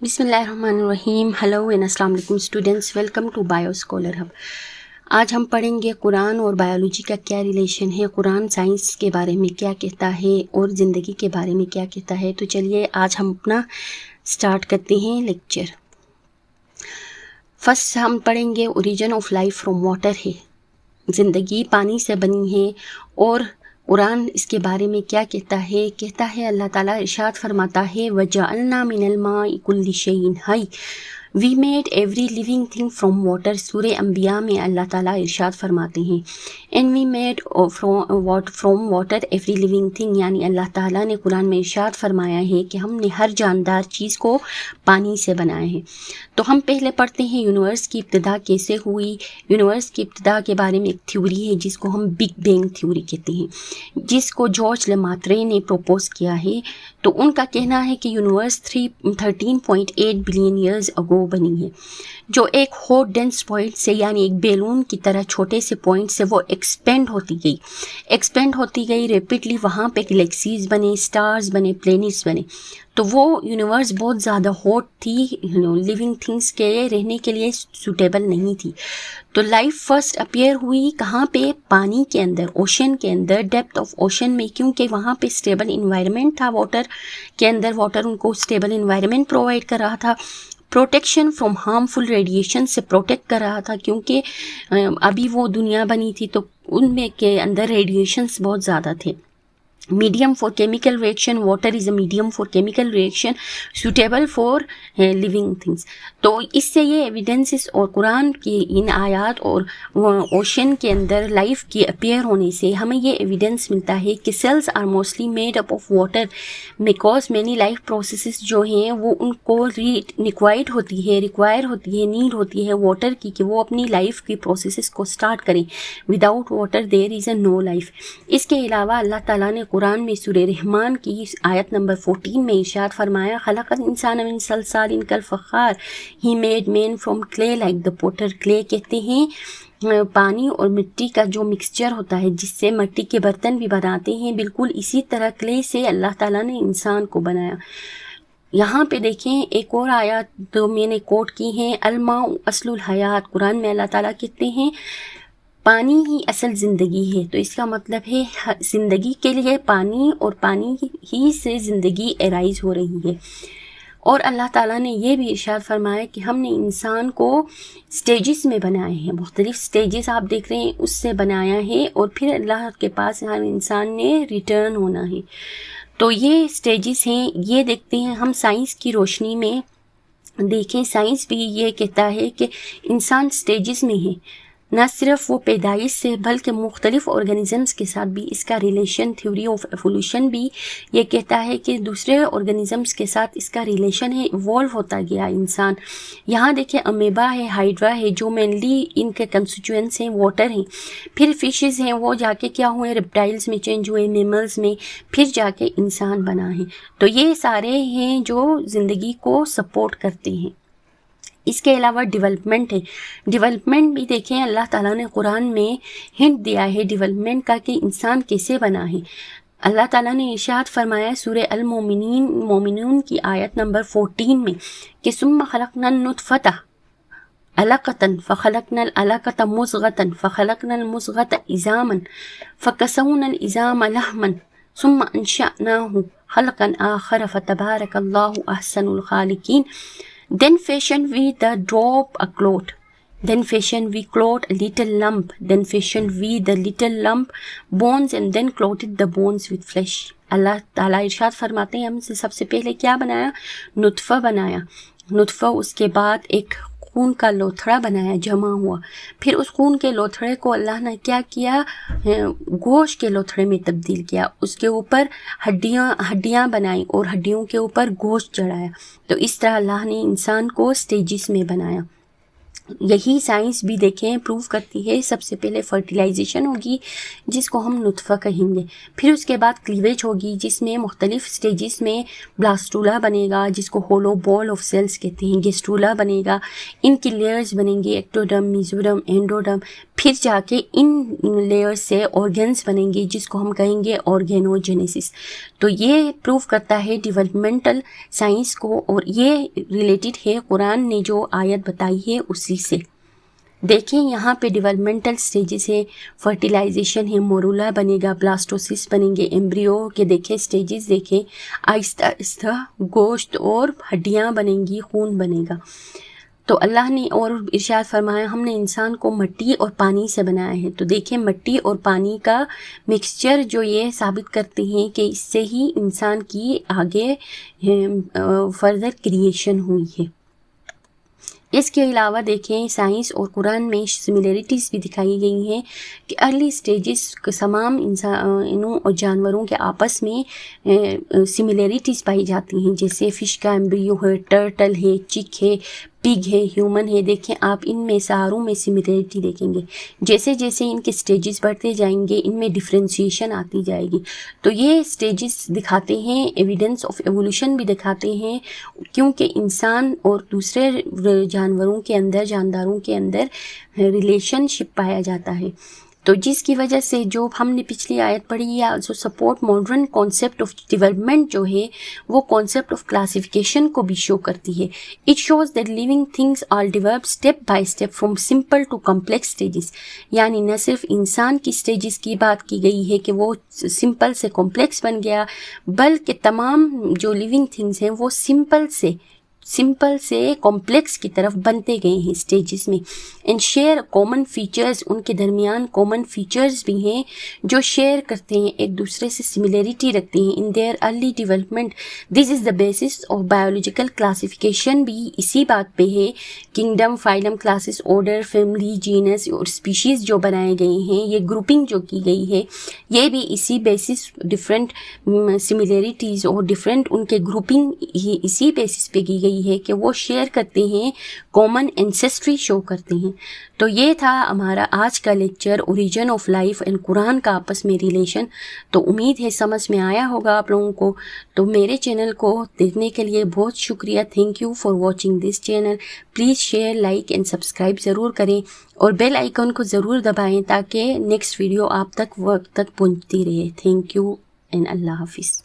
بسم اللہ الرحمن الرحیم. ہیلو اینڈ السلام علیکم students, welcome to bio scholar hub. آج ہم پڑھیں گے قرآن اور بایولوجی کا کیا ریلیشن ہے, قرآن سائنس کے بارے میں کیا کہتا ہے اور زندگی کے بارے میں کیا کہتا ہے. تو چلیے آج ہم اپنا سٹارٹ کرتے ہیں لیکچر. فرسٹ ہم پڑھیں گے origin of life from water ہے, زندگی پانی سے بنی ہے. اور قرآن اس کے بارے میں کیا کہتا ہے اللہ تعالیٰ ارشاد فرماتا ہے وَجَعَلْنَا مِنَ الْمَاءِ كُلِّ شَيْءٍ حَيٍّ we made every living thing from water. سورہ انبیاء میں اللہ تعالیٰ ارشاد فرماتے ہیں and we made from water every living thing, یعنی اللہ تعالیٰ نے قرآن میں ارشاد فرمایا ہے کہ ہم نے ہر جاندار چیز کو پانی سے بنایا ہے. تو ہم پہلے پڑھتے ہیں یونیورس کی ابتدا کیسے ہوئی. یونیورس کی ابتدا کے بارے میں ایک تھیوری ہے جس کو ہم بگ بینگ تھیوری کہتے ہیں, جس کو جارج لیماترے نے پروپوز کیا ہے. تو ان کا کہنا ہے کہ یونیورس 13.8 بلین ایئرز اگو بنی ہے, جو ایک ہاٹ ڈینس پوائنٹ سے یعنی ایک بیلون کی طرح چھوٹے سے پوائنٹ سے وہ ایکسپینڈ ہوتی گئی ریپڈلی. وہاں پہ گلیکسیز بنے, سٹارز بنے, پلینٹس بنے. تو وہ یونیورس بہت زیادہ ہاٹ تھی, لیونگ تھنگس کے رہنے کے لیے سوٹیبل نہیں تھی. تو لائف فرسٹ اپیئر ہوئی کہاں پہ, پانی کے اندر, اوشن کے اندر, ڈیپتھ آف اوشن میں, کیونکہ وہاں پہ اسٹیبل انوائرمنٹ تھا. واٹر کے اندر واٹر ان کو اسٹیبل انوائرمنٹ پرووائڈ کر رہا تھا, پروٹیکشن فرام ہارمفل ریڈیشن سے پروٹیکٹ کر رہا تھا, کیونکہ ابھی وہ دنیا بنی تھی تو ان میں کے اندر ریڈیشنس بہت زیادہ تھے. Medium for chemical reaction, water is a medium for chemical reaction suitable for living things. تو اس سے یہ ایویڈنسز اور قرآن کی ان آیات اور اوشن کے اندر لائف کی اپیئر ہونے سے ہمیں یہ ایویڈنس ملتا ہے کہ cells are mostly made up of water, because many life processes جو ہیں وہ ان کو ریکوائر ہوتی ہے واٹر کی, کہ وہ اپنی لائف کی پروسیسز کو سٹارٹ کریں. وداؤٹ واٹر دیر از اے نو لائف. اس کے علاوہ اللہ تعالیٰ نے قرآن میں سورہ رحمان کی آیت نمبر 14 میں ارشاد فرمایا خلق الانسان من صلصال کالفخار he made man from clay like the potter. Clay کہتے ہیں پانی اور مٹی کا جو مکسچر ہوتا ہے جس سے مٹی کے برتن بھی بناتے ہیں, بالکل اسی طرح کلے سے اللہ تعالیٰ نے انسان کو بنایا. یہاں پہ دیکھیں ایک اور آیات جو میں نے کوٹ کی ہیں, الماء اصل الحیات. قرآن میں اللہ تعالیٰ کہتے ہیں پانی ہی اصل زندگی ہے. تو اس کا مطلب ہے زندگی کے لیے پانی, اور پانی ہی سے زندگی ارائز ہو رہی ہے. اور اللہ تعالیٰ نے یہ بھی ارشاد فرمایا کہ ہم نے انسان کو سٹیجز میں بنائے ہیں, مختلف سٹیجز آپ دیکھ رہے ہیں اس سے بنایا ہے, اور پھر اللہ کے پاس ہر انسان نے ریٹرن ہونا ہے. تو یہ سٹیجز ہیں, یہ دیکھتے ہیں ہم سائنس کی روشنی میں. دیکھیں سائنس بھی یہ کہتا ہے کہ انسان سٹیجز میں ہے, نہ صرف وہ پیدائش سے بلکہ مختلف آرگنیزمز کے ساتھ بھی. اس کا ریلیشن تھیوری آف ایوولوشن بھی یہ کہتا ہے کہ دوسرے آرگنیزمز کے ساتھ اس کا ریلیشن ہے, ایوالو ہوتا گیا انسان. یہاں دیکھیں امیبا ہے, ہائیڈرا ہے, جو مینلی ان کے کنسٹیچوئنٹس ہیں واٹر ہیں. پھر فشز ہیں, وہ جا کے کیا ہوئے ریپٹائلز میں چینج ہوئے, میملز میں, پھر جا کے انسان بنا ہے. تو یہ سارے ہیں جو زندگی کو سپورٹ کرتے ہیں. اس کے علاوہ ڈیولپمنٹ ہے. ڈیولپمنٹ بھی دیکھیں اللہ تعالیٰ نے قرآن میں ہنٹ دیا ہے ڈیولپمنٹ کا کہ انسان کیسے بنا ہے. اللہ تعالیٰ نے ارشاد فرمایا سورہ مومنون کی آیت نمبر 14 میں کہ ثم خلقنا النطفۃ علقۃ فخلقنا العلقۃ مضغۃ فخلقنا المضغۃ عظاما فکسونا العظام لحما ثم انشأناه خلقا آخر فتبارک اللہ احسن الخالقین. Then fashioned we the drop a cloth. Then fashioned we clothed a little lump. Then fashioned we the little lump bones and then clothed the bones with flesh. اللہ تعالیٰ ارشاد فرماتے ہیں ہم سے سب سے پہلے کیا بنایا, نطفہ بنایا. نطفہ اس کے بعد ایک خون کا لوتھڑا بنایا, جمع ہوا. پھر اس خون کے لوتھڑے کو اللہ نے کیا کیا, گوشت کے لوتھڑے میں تبدیل کیا. اس کے اوپر ہڈیاں بنائیں اور ہڈیوں کے اوپر گوشت چڑھایا. تو اس طرح اللہ نے انسان کو سٹیجز میں بنایا. یہی سائنس بھی دیکھیں پروو کرتی ہے، سب سے پہلے فرٹیلائزیشن ہوگی جس کو ہم نطفہ کہیں گے، پھر اس کے بعد کلیویج ہوگی جس میں مختلف سٹیجز میں بلاسٹولا بنے گا جس کو ہولو بال آف سیلز کہتے ہیں، گیسٹولا بنے گا، ان کی لیئرز بنیں گے ایکٹوڈرم، میزوڈرم، اینڈوڈرم، پھر جا کے ان لیئرز سے آرگنز بنیں گے جس کو ہم کہیں گے آرگینوجینیسس۔ تو یہ پروو کرتا ہے ڈیولپمنٹل سائنس کو، اور یہ ریلیٹڈ ہے قرآن نے جو آیت بتائی ہے اسی سے۔ دیکھیں یہاں پہ ڈیولپمنٹل سٹیجز ہے، فرٹیلائزیشن ہے، مورولا بنے گا، بلاسٹوسس بنیں گے، ایمبریو کے دیکھیں سٹیجز دیکھیں، آہستہ آہستہ گوشت اور ہڈیاں بنیں گی، خون بنے گا۔ تو اللہ نے اور ارشاد فرمایا ہم نے انسان کو مٹی اور پانی سے بنایا ہے، تو دیکھیں مٹی اور پانی کا مکسچر جو یہ ثابت کرتے ہیں کہ اس سے ہی انسان کی آگے فردر کریشن ہوئی ہے۔ اس کے علاوہ دیکھیں سائنس اور قرآن میں سملیرٹیز بھی دکھائی گئی ہیں کہ ارلی سٹیجز تمام انسانوں اور جانوروں کے آپس میں سملیرٹیز پائی جاتی ہیں، جیسے فش کا ایمبریو ہے، ٹرٹل ہے، چک ہے، پگ ہے، ہیومن ہے۔ دیکھیں آپ ان میں ساروں میں سملیرٹی دیکھیں گے، جیسے جیسے ان کے سٹیجز بڑھتے جائیں گے ان میں ڈفرینسیشن آتی جائے گی۔ تو یہ سٹیجز دکھاتے ہیں، ایویڈنس آف ایوولوشن بھی دکھاتے ہیں، کیونکہ انسان اور دوسرے جانوروں کے اندر، جانداروں کے اندر ریلیشن شپ پایا جاتا ہے۔ تو جس کی وجہ سے جو ہم نے پچھلی آیت پڑھی یا جو support modern concept of development جو ہے وہ کانسیپٹ آف کلاسیفیکیشن کو بھی شو کرتی ہے۔ It shows that living things are develop step by step from simple to complex stages, یعنی نہ صرف انسان کی اسٹیجز کی بات کی گئی ہے کہ وہ سمپل سے کمپلیکس بن گیا، بلکہ تمام جو لیونگ تھنگس ہیں وہ سمپل سے کمپلیکس کی طرف بنتے گئے ہیں اسٹیجز میں۔ اینڈ شیئر کامن فیچرز، ان کے درمیان کامن فیچرز بھی ہیں جو شیئر کرتے ہیں، ایک دوسرے سے سملیرٹی رکھتے ہیں in their early development. This is the basis of biological classification, بھی اسی بات پہ ہے۔ Kingdom, phylum, classes, order, family, genus اور اسپیشیز جو بنائے گئے ہیں، یہ گروپنگ جو کی گئی ہے یہ بھی اسی بیسس، ڈفرینٹ سملیرٹیز اور ڈفرینٹ ان کے گروپنگ اسی بیسس پہ کی گئی ہے کہ وہ شیئر کرتے ہیں، کامن اینسیسٹری شو کرتے ہیں۔ تو یہ تھا ہمارا آج کا lecture, origin of life and Quran کا آپس میں ریلیشن۔ تو امید ہے سمجھ میں آیا ہوگا آپ لوگوں کو۔ تو میرے چینل کو دیکھنے کے لیے بہت شکریہ، thank you for watching this channel. Please share, like and subscribe ضرور کریں، اور بیل آئیکن کو ضرور دبائیں تاکہ نیکسٹ ویڈیو آپ تک وقت تک پہنچتی رہے۔ تھینک یو اینڈ اللہ حافظ۔